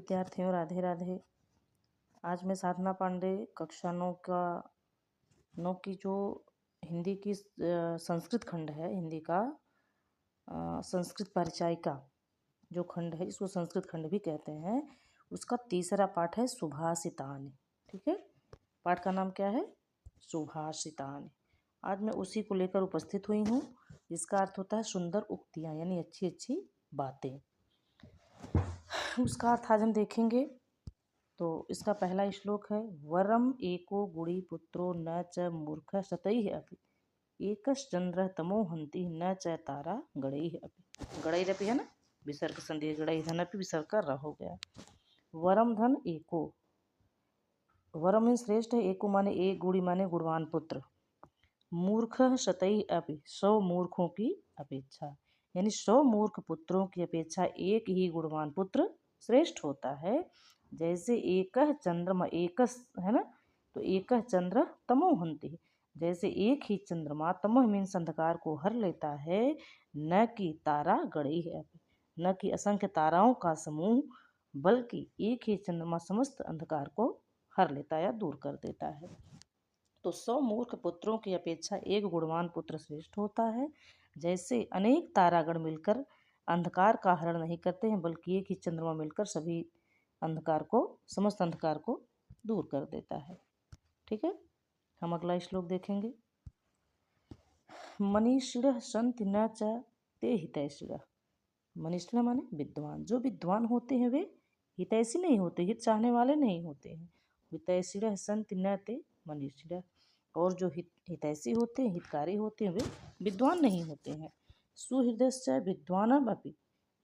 विद्यार्थियों, राधे राधे। आज मैं साधना पांडे कक्षा 9 की जो हिंदी की संस्कृत खंड है, हिंदी का संस्कृत परिचायिका जो खंड है, इसको संस्कृत खंड भी कहते हैं। उसका तीसरा पाठ है सुभाषितानि। ठीक है, पाठ का नाम क्या है? सुभाषितानि। आज मैं उसी को लेकर उपस्थित हुई हूँ, जिसका अर्थ होता है सुंदर उक्तियाँ, यानी अच्छी अच्छी बातें। उसका अर्थ आज हम देखेंगे। तो इसका पहला श्लोक है, वरम एको गुड़ी पुत्रो न च मूर्ख शतैः अपि एकश्चंद्र तमो हन्ति न च तारा गणैः अपि। गणैः अपि है ना, विसर्ग संधि, गणैः धन अपि विसर्ग कर रहा हो गया। वरम धन एको, वरम में श्रेष्ठ है, एको माने एक, गुड़ी माने गुणवान पुत्र, मूर्ख शतैः अपि 100 मूर्खों की अपेक्षा, यानी 100 मूर्ख पुत्रों की अपेक्षा एक ही गुणवान पुत्र श्रेष्ठ होता है। जैसे एक चंद्रमा, एक है ना, तो एक चंद्र तमो हन्ति, जैसे एक ही चंद्रमा तमो मीन्स अंधकार को हर लेता है, न कि तारा गणैः अपि, न कि असंख्य ताराओं का समूह, बल्कि एक ही चंद्रमा समस्त अंधकार को हर लेता है या दूर कर देता है। तो 100 मूर्ख पुत्रों की अपेक्षा एक गुणवान पुत्र श्रेष्ठ होता है। जैसे अनेक तारागण मिलकर अंधकार का हरण नहीं करते हैं, बल्कि एक ही चंद्रमा मिलकर सभी अंधकार को, समस्त अंधकार को दूर कर देता है। ठीक है, हम अगला श्लोक देखेंगे। मनीषिणः सन्ति न च ते हितैषिणः। मनीषिण माने विद्वान, जो विद्वान होते हैं वे हितैषी नहीं होते, हित चाहने वाले नहीं होते हैं। हितैषिणः सन्ति न ते मनीषिणः, और जो हितैषी होते हैं, हितकारी होते हैं, वे विद्वान नहीं होते हैं। सुहृदयश्च विद्वानम् अपि,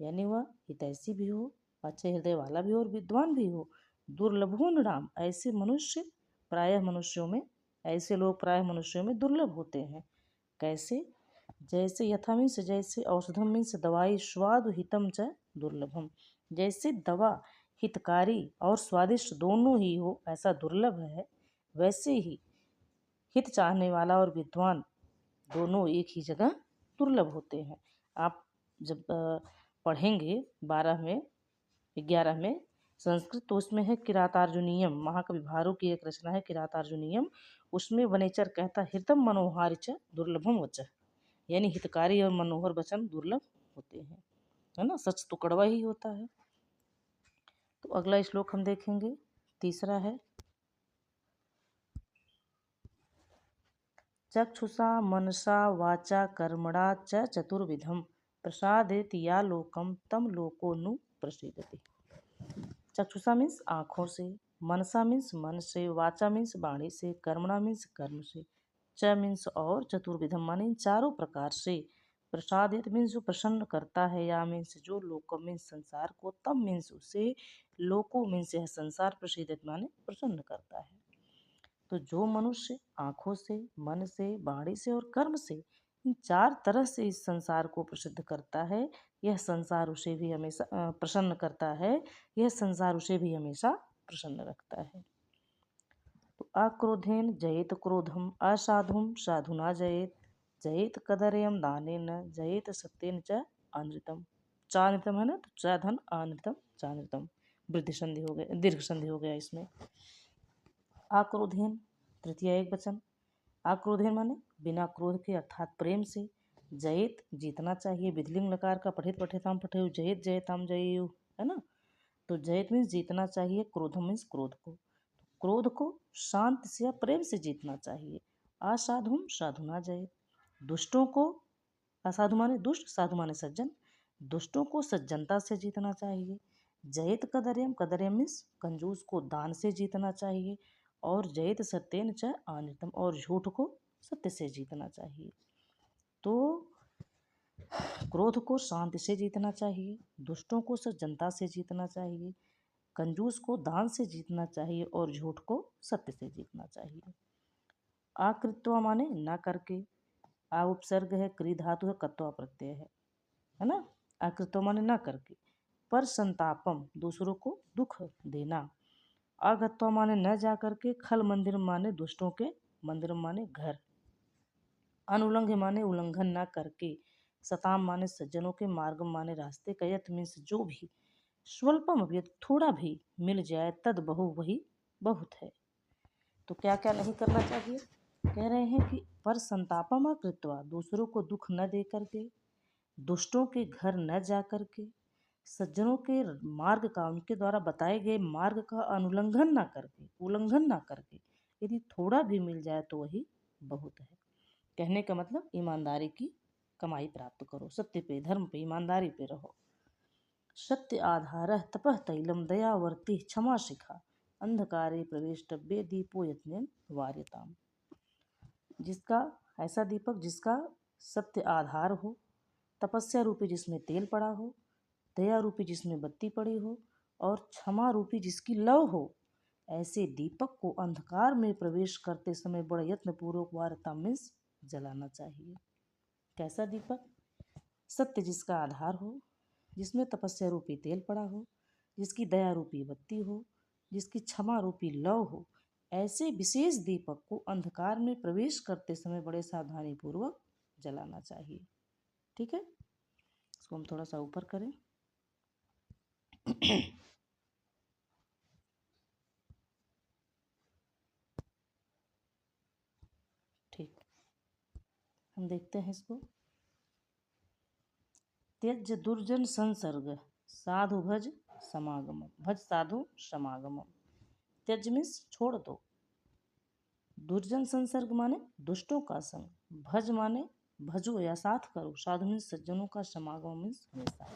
यानी वह हितैषी भी हो, अच्छे हृदय वाला भी हो और विद्वान भी हो। दुर्लभो नृणाम, ऐसे मनुष्य प्रायः मनुष्यों में, ऐसे लोग प्रायः मनुष्यों में दुर्लभ होते हैं। कैसे? जैसे यथा मीन्स जैसे, औषधम मीन्स दवाई, स्वाद हितम च दुर्लभम, जैसे दवा हितकारी और स्वादिष्ट दोनों ही हो, ऐसा दुर्लभ है। वैसे ही हित चाहने वाला और विद्वान दोनों एक ही जगह दुर्लभ होते हैं। आप जब पढ़ेंगे 12 में 11 में संस्कृत, तो उसमें है किरातार्जुनीयम, महाकवि भारू की एक रचना है किरातार्जुनीयम। उसमें वनेचर कहता हितम मनोहारि च दुर्लभम वचः, यानी हितकारी और मनोहर वचन दुर्लभ होते हैं, है ना, सच तो कड़वा ही होता है। तो अगला श्लोक हम देखेंगे, तीसरा है, चक्षुषा मनसा वाचा कर्मणा च चतुर्विधम प्रसादेति या लोकम तम लोको नु प्रसीदति। चक्षुषा मीन्स आँखों से, मनसा मीन्स मन से, वाचा मीन्स वाणी से, कर्मणा मीन्स कर्म से, च मीन्स और, चतुर्विधम माने इन चारों प्रकार से, प्रसादित मीन्स जो प्रसन्न करता है, या मीन्स जो, लोकम मीन्स संसार को, तम मीन्स उसे, लोको मीन्स यह संसार, प्रसिद्ध माने प्रसन्न करता है। तो जो मनुष्य आँखों से, मन से, वाणी से और कर्म से, इन 4 तरह से इस संसार को प्रसिद्ध करता है, यह संसार उसे भी हमेशा प्रसन्न करता है, यह संसार उसे भी हमेशा प्रसन्न रखता है। तो अक्रोधेन जयेत क्रोधम, असाधुम साधुना जयेत, जयेत कदर्यम दानेन, जयेत सत्येन च अनृतम। चानृतम है ना, तो च धन अनृतम चानृतम, वृद्धि संधि हो गया, दीर्घ संधि हो गया इसमें। आक्रोधेन तृतीय एक वचन, आक्रोधेन माने बिना क्रोध के अर्थात प्रेम से, जयेत जीतना चाहिए, विधिलिंग लकार का पठित पठिताम पठेयु, जयेत जयताम जयेयु, है ना, तो जयेत मीन्स जीतना चाहिए, क्रोधम मीन्स क्रोध को, क्रोध को शांत से या प्रेम से जीतना चाहिए। असाधुम साधुना जयेत, दुष्टों को, असाधु माने दुष्ट, साधु माने सज्जन, दुष्टों को सज्जनता से जीतना चाहिए। जयेत कदर्यम, कदर्यम मीन्स कंजूस को दान से जीतना चाहिए। और जयेत सत्येन च अनृतम, और झूठ को सत्य से जीतना चाहिए। तो क्रोध को शांति से जीतना चाहिए, दुष्टों को सज्जनता से जीतना चाहिए, कंजूस को दान से जीतना चाहिए, और झूठ को सत्य से जीतना चाहिए। आकृत्वा माने न करके, आ उपसर्ग है, क्री धातु है, कत्वा प्रत्यय है ना, आकृत्वा माने न करके। पर संतापम, दूसरों को दुख देना। अगत्वा माने न जा करके, खल मंदिर माने दुष्टों के मंदिर माने घर। अनुलंघ माने उल्लंघन न करके, सताम माने सज्जनों के, मार्ग माने रास्ते, कयत मीन्स जो भी, स्वल्पम अभी थोड़ा भी मिल जाए तद बहु वही बहुत है। तो क्या क्या नहीं करना चाहिए? कह रहे हैं कि पर संतापम कृत्वा, दूसरों को दुख न दे करके, दुष्टों के घर न जा करके, सज्जनों के मार्ग का, उनके द्वारा बताए गए मार्ग का अनुल्लंघन ना करके, उल्लंघन ना करके यदि थोड़ा भी मिल जाए तो वही बहुत है। कहने का मतलब ईमानदारी की कमाई प्राप्त करो, सत्य पे, धर्म पे, ईमानदारी पे रहो। सत्य आधार तपः तैलम दयावर्ती क्षमा शिखा, अंधकारे प्रवेष्टव्ये दीपो यत्नेन वार्यताम। जिसका ऐसा दीपक जिसका सत्य आधार हो, तपस्या रूपी जिसमें तेल पड़ा हो, दया रूपी जिसमें बत्ती पड़ी हो, और क्षमा रूपी जिसकी लौ हो, ऐसे दीपक को अंधकार में प्रवेश करते समय बड़े यत्न पूर्वक वार्ता में जलाना चाहिए। कैसा दीपक? सत्य जिसका आधार हो, जिसमें तपस्या रूपी तेल पड़ा हो, जिसकी दया रूपी बत्ती हो, जिसकी क्षमा रूपी लौ हो, ऐसे विशेष दीपक को अंधकार में प्रवेश करते समय बड़े सावधानी पूर्वक जलाना चाहिए। ठीक है, इसको हम थोड़ा सा ऊपर करें। ठीक, हम देखते हैं इसको। त्यज दुर्जन संसर्ग साधु भज समागम, भज साधु समागम। त्यज मीन्स छोड़ दो, दुर्जन संसर्ग माने दुष्टों का संग, भज माने भजो या साथ करो, साधु मीन्स सज्जनों का, समागम मीन्स हमेशा।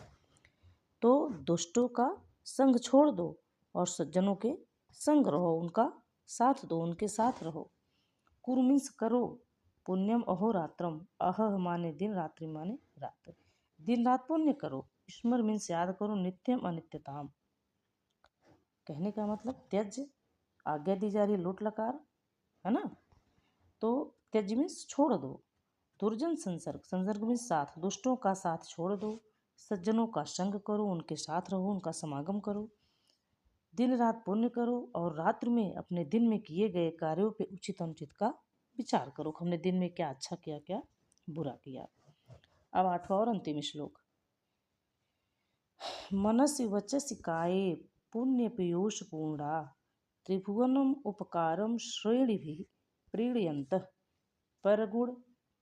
तो दुष्टों का संग छोड़ दो और सज्जनों के संग रहो, उनका साथ दो, उनके साथ रहो। कुरु मीन्स करो, पुण्यम अहोरात्रम, अह माने दिन, रात्रि माने रात, दिन रात पुण्य करो। स्मर मीन्स याद करो, नित्यम अनित्यताम। कहने का मतलब त्यज, आज्ञा दी जा रही लोट लकार, है ना। तो त्यज मीन्स छोड़ दो, दुर्जन संसर्ग, संसर्ग में साथ, दुष्टों का साथ छोड़ दो, सज्जनों का संग करो, उनके साथ रहो, उनका समागम करो, दिन रात पुण्य करो, और रात्रि में अपने दिन में किए गए कार्यों पे उचित अनुचित का विचार करो, हमने दिन में क्या अच्छा किया, क्या बुरा किया। अब 8वां और अंतिम श्लोक। मनसि वचसि काये पुण्य पीयूष पूर्णा, त्रिभुवनम उपकारम श्रेणिभिः प्रीणयन्तः, परगुण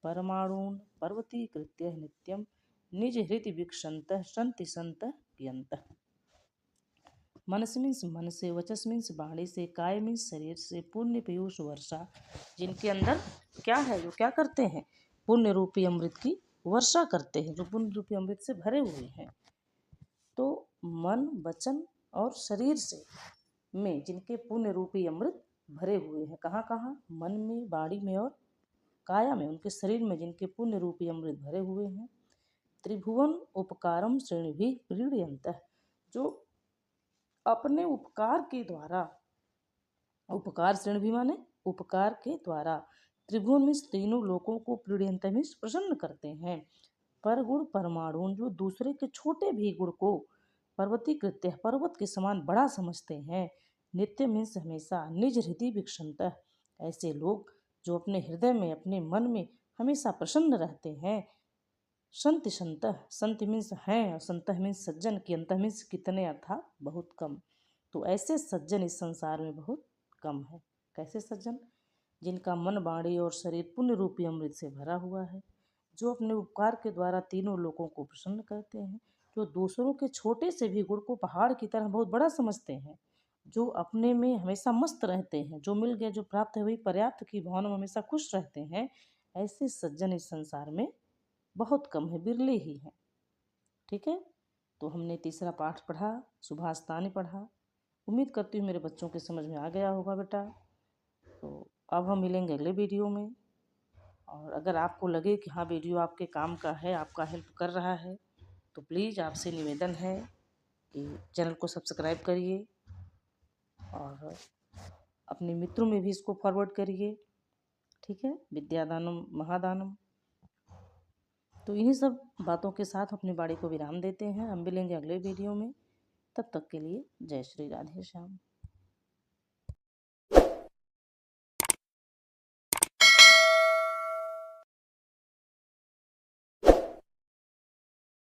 परमाणून् पर्वतीकृत्य नित्यं निज हृदि वीक्षन्तः सन्ति सन्तः कियन्तः। मनस मीन्स मन से, वचस मीन्स वाणी से, काय मीन्स शरीर से, पुण्य पीयूष वर्षा, जिनके अंदर क्या है, जो क्या करते हैं, पुण्य रूपी अमृत की वर्षा करते हैं, जो पुण्य रूपी अमृत से भरे हुए हैं। तो मन, वचन और शरीर से में जिनके पुण्य रूपी अमृत भरे हुए हैं, कहाँ कहाँ, मन में, वाणी में और काया में, उनके शरीर में जिनके पुण्य रूपी अमृत भरे हुए हैं। त्रिभुवन उपकारम श्रेणिभिः प्रीणयन्तः, जो अपने उपकार के द्वारा, उपकार श्रेणी भी माने उपकार के द्वारा, त्रिभुवन मीन्स तीनों लोकों को, प्रीणयन्तः मीन्स प्रसन्न करते हैं। पर गुण परमाणु, जो दूसरे के छोटे भी गुण को पर्वतीकृत्य, पर्वत के समान बड़ा समझते हैं। नित्य मीन्स हमेशा, निज हृदय वीक्षन्तः, ऐसे लोग जो अपने हृदय में, अपने मन में हमेशा प्रसन्न रहते हैं। संति संतः, संत मीन्स हैं, और संतः मीन्स सज्जन, की अंतः मीन्स कितने, अर्थात बहुत कम। तो ऐसे सज्जन इस संसार में बहुत कम है। कैसे सज्जन? जिनका मन, वाणी और शरीर पुण्य रूपी अमृत से भरा हुआ है, जो अपने उपकार के द्वारा तीनों लोगों को प्रसन्न करते हैं, जो दूसरों के छोटे से भी गुण को पहाड़ की तरह बहुत बड़ा समझते हैं, जो अपने में हमेशा मस्त रहते हैं, जो मिल गया, जो प्राप्त है वही पर्याप्त की भावना में हमेशा खुश रहते हैं। ऐसे सज्जन इस संसार में बहुत कम है, बिरले ही हैं। ठीक है, तो हमने तीसरा पाठ पढ़ा, सुभाषतानी पढ़ा। उम्मीद करती हूँ मेरे बच्चों के समझ में आ गया होगा बेटा। तो अब हम मिलेंगे अगले वीडियो में, और अगर आपको लगे कि हाँ वीडियो आपके काम का है, आपका हेल्प कर रहा है, तो प्लीज़ आपसे निवेदन है कि चैनल को सब्सक्राइब करिए और अपने मित्रों में भी इसको फॉरवर्ड करिए। ठीक है, विद्यादानम महादानम। तो इन्हीं सब बातों के साथ अपनी वाणी को विराम देते हैं। हम मिलेंगे अगले वीडियो में, तब तक के लिए जय श्री राधे श्याम।